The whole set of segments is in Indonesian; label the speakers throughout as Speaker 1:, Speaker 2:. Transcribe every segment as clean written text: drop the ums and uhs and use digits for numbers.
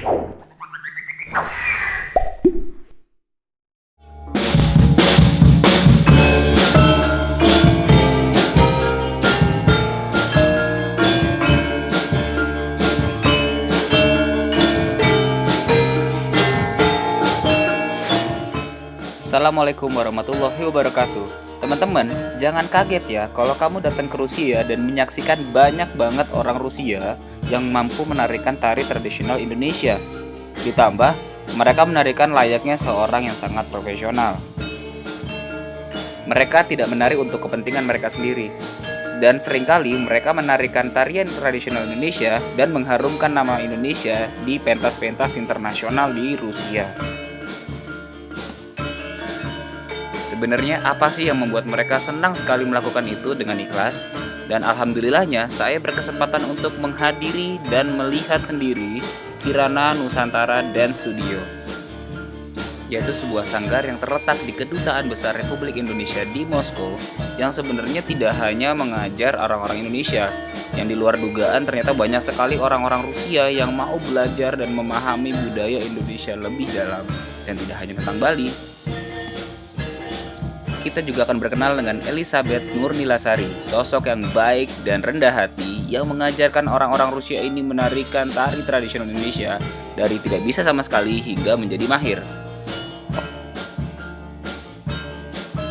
Speaker 1: Assalamualaikum warahmatullahi wabarakatuh. Teman-teman, jangan kaget ya kalau kamu datang ke Rusia dan menyaksikan banyak banget orang Rusia yang mampu menarikan tari tradisional Indonesia. Ditambah, mereka menarikan layaknya seorang yang sangat profesional. Mereka tidak menari untuk kepentingan mereka sendiri. Dan seringkali mereka menarikan tarian tradisional Indonesia dan mengharumkan nama Indonesia di pentas-pentas internasional di Rusia. Sebenarnya apa sih yang membuat mereka senang sekali melakukan itu dengan ikhlas? Dan alhamdulillahnya saya berkesempatan untuk menghadiri dan melihat sendiri Kirana Nusantara Dance Studio, yaitu sebuah sanggar yang terletak di Kedutaan Besar Republik Indonesia di Moskow, yang sebenarnya tidak hanya mengajar orang-orang Indonesia. Yang di luar dugaan ternyata banyak sekali orang-orang Rusia yang mau belajar dan memahami budaya Indonesia lebih dalam. Dan tidak hanya tentang Bali, kita juga akan berkenal dengan Elizabeth Nurnilasari, sosok yang baik dan rendah hati yang mengajarkan orang-orang Rusia ini menarikan tari tradisional Indonesia dari tidak bisa sama sekali hingga menjadi mahir.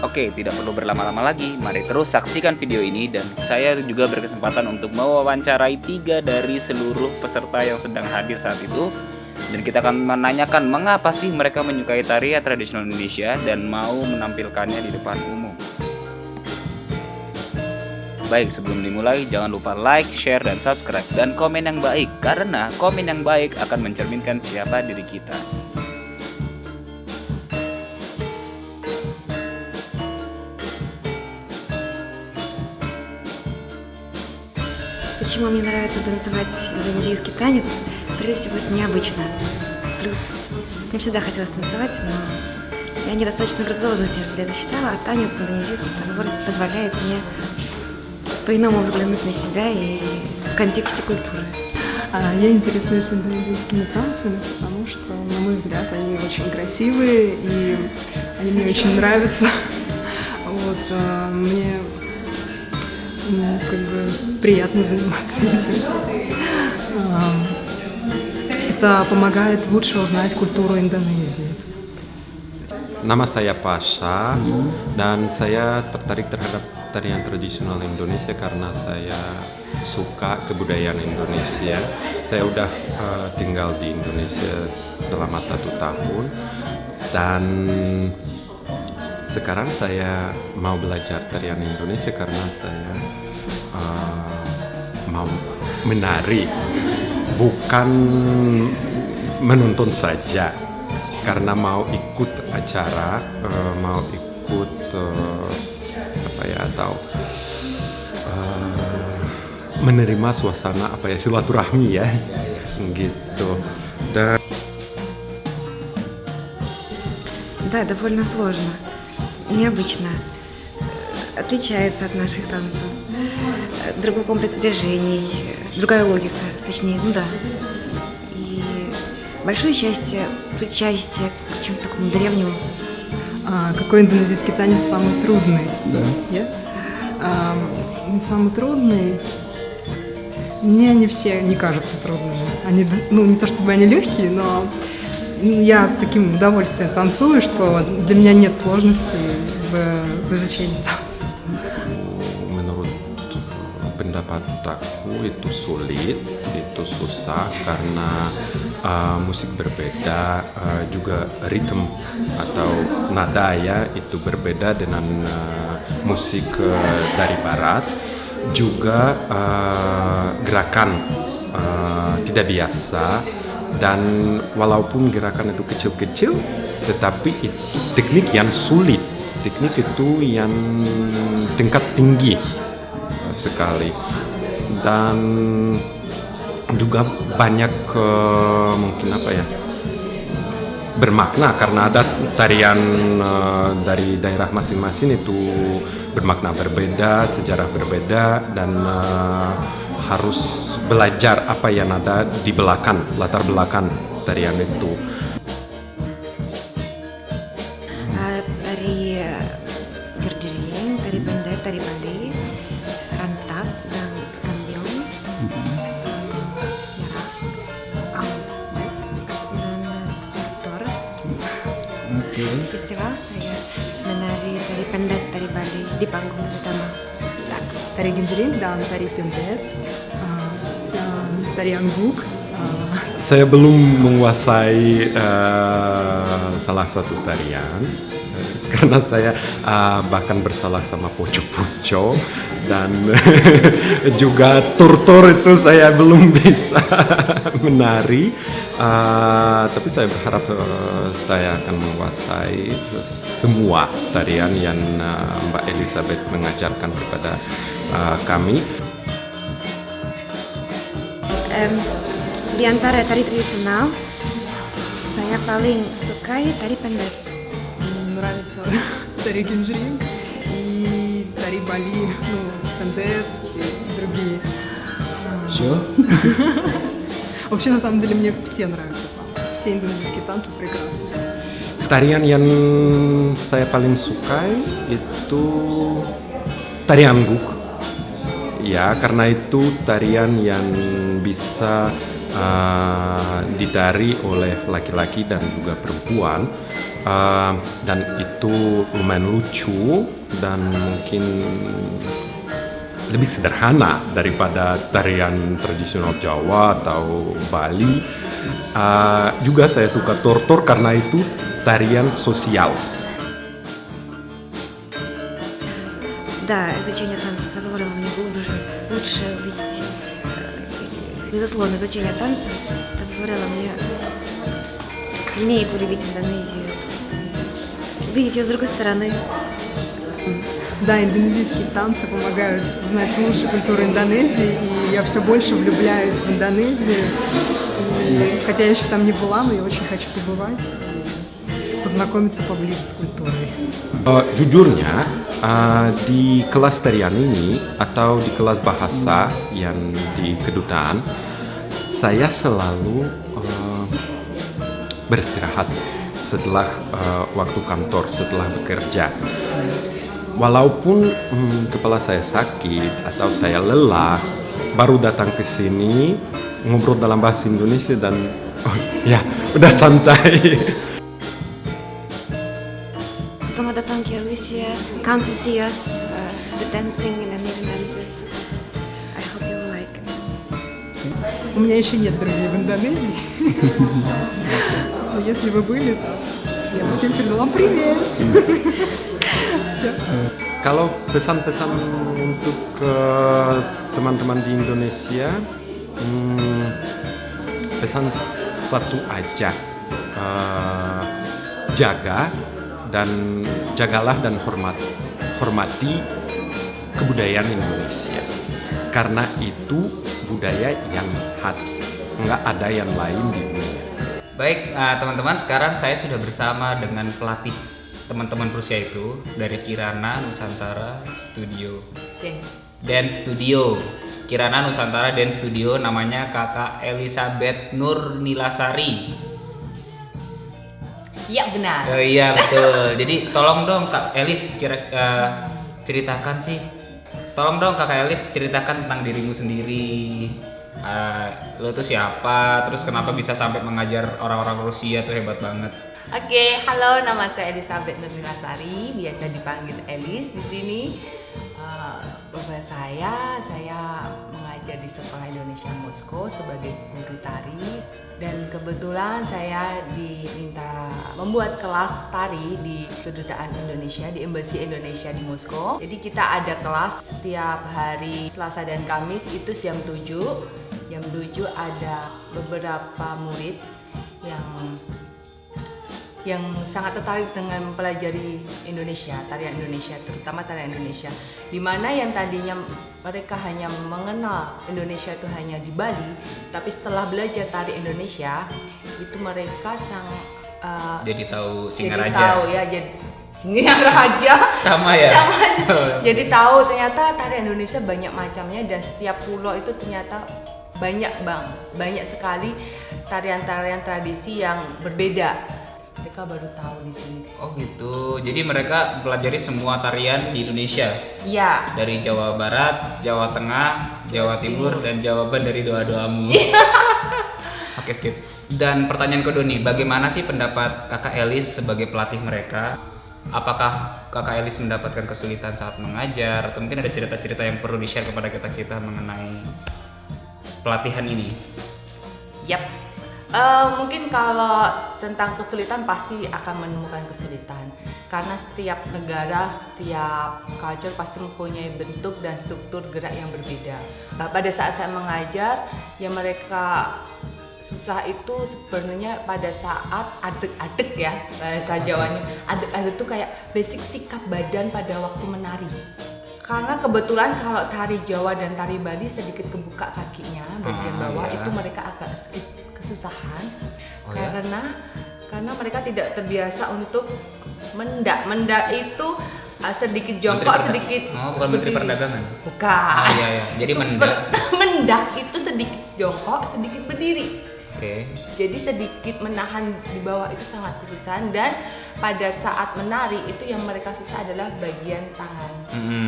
Speaker 1: Oke, tidak perlu berlama-lama lagi, mari terus saksikan video ini dan saya juga berkesempatan untuk mewawancarai 3 dari seluruh peserta yang sedang hadir saat itu. Dan kita akan menanyakan mengapa sih mereka menyukai tarian tradisional Indonesia dan mau menampilkannya di depan umum. Baik, sebelum dimulai jangan lupa like, share, dan subscribe, dan komen yang baik, karena komen yang baik akan mencerminkan siapa diri kita.
Speaker 2: Почему мне нравится танцевать индонезийский танец? Прежде всего, это необычно. Плюс мне всегда хотелось танцевать, но я недостаточно грациозно себя когда-то считала, а танец индонезийский позволяет мне по-иному взглянуть на себя и в контексте культуры.
Speaker 3: Я интересуюсь индонезийскими танцами, потому что, на мой взгляд, они очень красивые и они мне очень нравятся. Мне приятно заниматься этим. Это помогает лучше узнать культуру Индонезии.
Speaker 4: Nama saya Pasha dan saya tertarik terhadap tarian tradisional Indonesia karena saya suka kebudayaan Indonesia. Saya udah tinggal di Indonesia selama 1 tahun dan sekarang saya mau belajar tarian Indonesia karena saya mau menari, bukan menonton saja, karena mau ikut acara, mau ikut menerima suasana silaturahmi ya, gitu. Dan
Speaker 2: Да, довольно сложно, необычно, отличается от наших танцев. Другой комплекс движений, другая логика, точнее, да. И большое счастье, причастие к чему-то такому древнему.
Speaker 3: Какой индонезийский танец самый трудный? Самый трудный? Мне они все не кажутся трудными. Они, не то чтобы они легкие, но я с таким удовольствием танцую, что для меня нет сложностей в изучении танца.
Speaker 4: Menurut pendapat aku itu sulit, itu susah karena musik berbeda, juga ritme atau nada ya itu berbeda dengan musik dari barat, juga gerakan tidak biasa. Dan walaupun gerakan itu kecil-kecil, tetapi itu teknik yang sulit, teknik itu yang tingkat tinggi sekali. Dan juga banyak bermakna karena ada tarian dari daerah masing-masing itu bermakna berbeda, sejarah berbeda, dan harus belajar apa yang ada di belakang, latar belakang tarian itu.
Speaker 2: Tari gerdering, tari pendek, tari Bali, rantap, dan kambiong, merak, dan tortor. Di festival saya menari tari pendek, tari Bali di panggung utama.
Speaker 3: Tari genjering dan tari pendet, dan tari angguk.
Speaker 4: Saya belum menguasai salah satu tarian karena saya bahkan bersalah sama poco-poco dan juga tortor itu saya belum bisa menari. Tapi saya berharap saya akan menguasai semua tarian yang Mbak Elizabeth mengajarkan kepada kami.
Speaker 2: Di antara tari tradisional, saya paling suka tari pendek.
Speaker 3: Нравится тари генжринг и тари Бали, пендет и другие. Вообще, на самом деле, мне все нравятся танцы. Все индонезийские танцы прекрасны.
Speaker 4: Tarian yang saya paling sukai itu tari angguk. Ya, karena itu tarian yang bisa ditari oleh laki-laki dan juga perempuan, dan itu lumayan lucu dan mungkin lebih sederhana daripada tarian tradisional Jawa atau Bali. Juga saya suka tortor karena itu tarian sosial.
Speaker 2: Да, изучение танца позволило мне лучше увидеть. Безусловно, изучение танца позволило мне сильнее полюбить Индонезию, увидеть ее с другой стороны.
Speaker 3: Да, индонезийские танцы помогают знать лучше культуру Индонезии, и я все больше влюбляюсь в Индонезию. И, хотя я еще там не была, но я очень хочу побывать и познакомиться поближе с культурой.
Speaker 4: Jujurnya, di kelas tarian ini atau di kelas bahasa yang di kedutaan, saya selalu beristirahat setelah waktu kantor, setelah bekerja. Walaupun kepala saya sakit atau saya lelah, baru datang ke sini ngobrol dalam bahasa Indonesia dan ya udah santai.
Speaker 2: Selamat datang ke Rusia. Come to see us, the dancing Indonesian dances. I hope you will like.
Speaker 3: У меня еще нет друзей в Индонезии. Но если вы были, то я бы всем передала привет. Все.
Speaker 4: Kalau pesan-pesan untuk teman-teman di Indonesia, pesan satu aja, jagalah dan hormati kebudayaan Indonesia, karena itu budaya yang khas, nggak ada yang lain di dunia.
Speaker 1: Baik, teman-teman, sekarang saya sudah bersama dengan pelatih teman-teman Rusia itu dari Kirana Nusantara Studio. Dance Studio. Kirana Nusantara Dance Studio, namanya Kakak Elizabeth Nur Nilasari.
Speaker 5: Iya benar.
Speaker 1: Iya betul. Jadi tolong dong Kak Elis ceritakan sih. Tolong dong Kakak Elis ceritakan tentang dirimu sendiri. Lo tuh siapa? Terus kenapa bisa sampai mengajar orang-orang Rusia tuh hebat banget.
Speaker 5: Oke, halo, nama saya Elizabeth Nur Nilasari, biasa dipanggil Elis di sini. Profesi saya mengajar di Sekolah Indonesia Moskow sebagai guru tari, dan kebetulan saya diminta membuat kelas tari di Kedutaan Indonesia, di Embassy Indonesia di Moskow. Jadi kita ada kelas setiap hari Selasa dan Kamis itu jam 7. Jam 7 ada beberapa murid yang sangat tertarik dengan mempelajari Indonesia, tarian Indonesia, terutama tarian Indonesia, di mana yang tadinya mereka hanya mengenal Indonesia itu hanya di Bali, tapi setelah belajar tari Indonesia itu mereka
Speaker 1: Jadi tahu Singaraja.
Speaker 5: jadi tahu ya, jadi Singaraja
Speaker 1: Sama ya.
Speaker 5: sama aja. Jadi tahu ternyata tari Indonesia banyak macamnya, dan setiap pulau itu ternyata banyak sekali tarian-tarian tradisi yang berbeda. Mereka baru tahu di sini.
Speaker 1: Oh gitu. Jadi mereka pelajari semua tarian di Indonesia.
Speaker 5: Iya.
Speaker 1: Dari Jawa Barat, Jawa Tengah, Jawa Timur, dan jawaban dari doa-doamu. Oke, skip. Dan pertanyaan kedua nih, bagaimana sih pendapat Kakak Elis sebagai pelatih mereka? Apakah Kakak Elis mendapatkan kesulitan saat mengajar? Atau mungkin ada cerita-cerita yang perlu di-share kepada kita mengenai pelatihan ini?
Speaker 5: Yap. Mungkin kalau tentang kesulitan pasti akan menemukan kesulitan karena setiap negara, setiap culture pasti mempunyai bentuk dan struktur gerak yang berbeda. Pada saat saya mengajar, yang mereka susah itu sebenarnya pada saat adek-adek ya, bahasa Jawanya. Adek-adek itu kayak basic sikap badan pada waktu menari. Karena kebetulan kalau tari Jawa dan tari Bali sedikit kebuka kakinya bagian bawah, itu mereka agak sedikit kesusahan karena mereka tidak terbiasa untuk mendak. Mendak itu sedikit jongkok, sedikit
Speaker 1: bukan Menteri Perdagangan.
Speaker 5: Bukan.
Speaker 1: Iya. Jadi mendak.
Speaker 5: Mendak itu sedikit jongkok, sedikit berdiri.
Speaker 1: Oke.
Speaker 5: Jadi sedikit menahan di bawah itu sangat kesusahan, dan pada saat menari itu yang mereka susah adalah bagian tangan,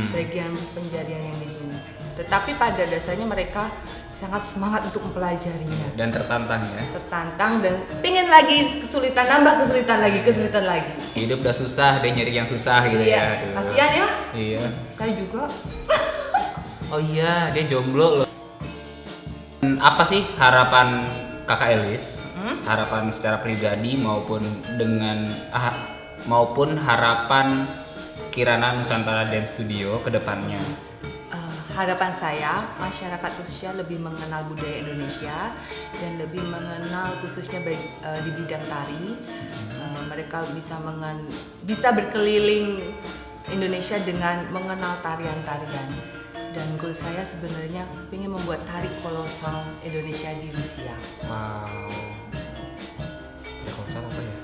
Speaker 5: bagian penjarian yang di sini. Tetapi pada dasarnya mereka sangat semangat untuk mempelajarinya.
Speaker 1: Dan tertantang ya.
Speaker 5: Tertantang dan pengen lagi kesulitan, nambah kesulitan lagi.
Speaker 1: Hidup udah susah, dia nyari yang susah gitu ya.
Speaker 5: Kasihan ya.
Speaker 1: Iya.
Speaker 5: Saya juga.
Speaker 1: Oh iya, dia jomblo loh. Apa sih harapan Kakak Elis? Harapan secara pribadi maupun maupun harapan Kirana Nusantara Dance Studio ke depannya.
Speaker 5: Harapan saya, masyarakat khususnya lebih mengenal budaya Indonesia dan lebih mengenal khususnya di bidang tari. Mereka bisa berkeliling Indonesia dengan mengenal tarian-tarian. Dan goal saya sebenarnya ingin membuat tari kolosal Indonesia di Rusia.
Speaker 1: Wow. Tari kolosal apa ya?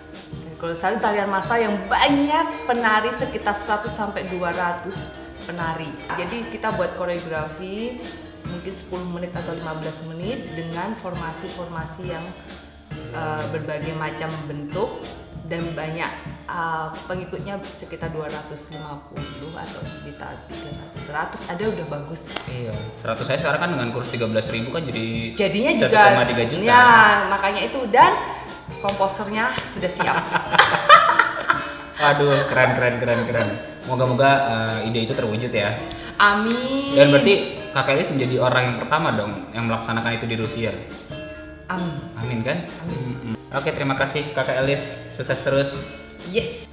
Speaker 5: Tari kolosal itu tarian massal yang banyak penari, sekitar 100 sampai 200 penari. Jadi kita buat koreografi mungkin 10 menit atau 15 menit dengan formasi-formasi yang berbagai macam bentuk dan banyak pengikutnya sekitar 250 atau sekitar 300, 100 ada udah bagus.
Speaker 1: Iya, 100 saya sekarang kan dengan kurs 13.000 kan
Speaker 5: jadinya juga
Speaker 1: 1,3 juta.
Speaker 5: Ya, makanya itu, dan komposernya udah siap.
Speaker 1: Aduh, keren. Moga-moga ide itu terwujud ya.
Speaker 5: Amin.
Speaker 1: Dan berarti Kakak Elis menjadi orang yang pertama dong yang melaksanakan itu di Rusia. Amin kan?
Speaker 5: Amin.
Speaker 1: Oke, terima kasih Kakak Elis. Sukses terus.
Speaker 5: Yes.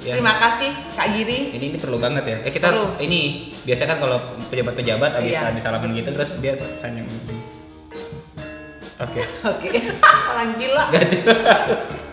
Speaker 1: Ya.
Speaker 5: Terima kasih Kak Giri.
Speaker 1: Ini perlu banget ya. Kita harus ini biasa kan kalau pejabat-pejabat habis salaman gitu terus dia senyum. Oke.
Speaker 5: Orang gila.
Speaker 1: Gak jelas.